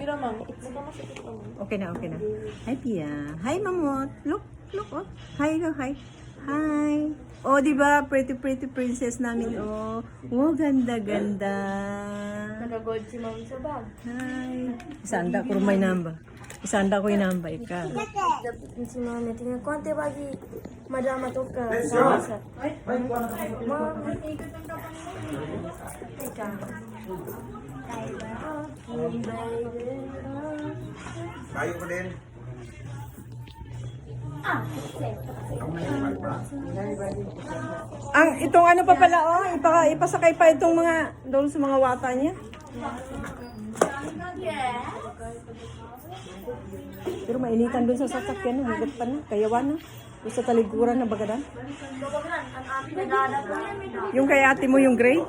Sige naman. Nagkamasakit naman. Okay na, okay na. Hi, Pia. Hi, Mamot. Look, oh. Hi, hi. Hi. Oh, di ba? Pretty princess namin, oh. Oh, ganda. Nag-gold si mami sa bag. Hi. Isanda ko may namba. Isanda ko yung namba, ika. Dapat si mami. Tingnan konti bagi. Madama to ka. Sa. Mami. Ika. Kayo ko din. Ang itong ano pa pala, oh. Ipasakay pa itong mga, doon sa mga wata niya. Pero mainitan doon sa sasakyan, hugot pa na, kayawan na. Doon sa taliguran na bagadan. Yung kay ate mo yung gray?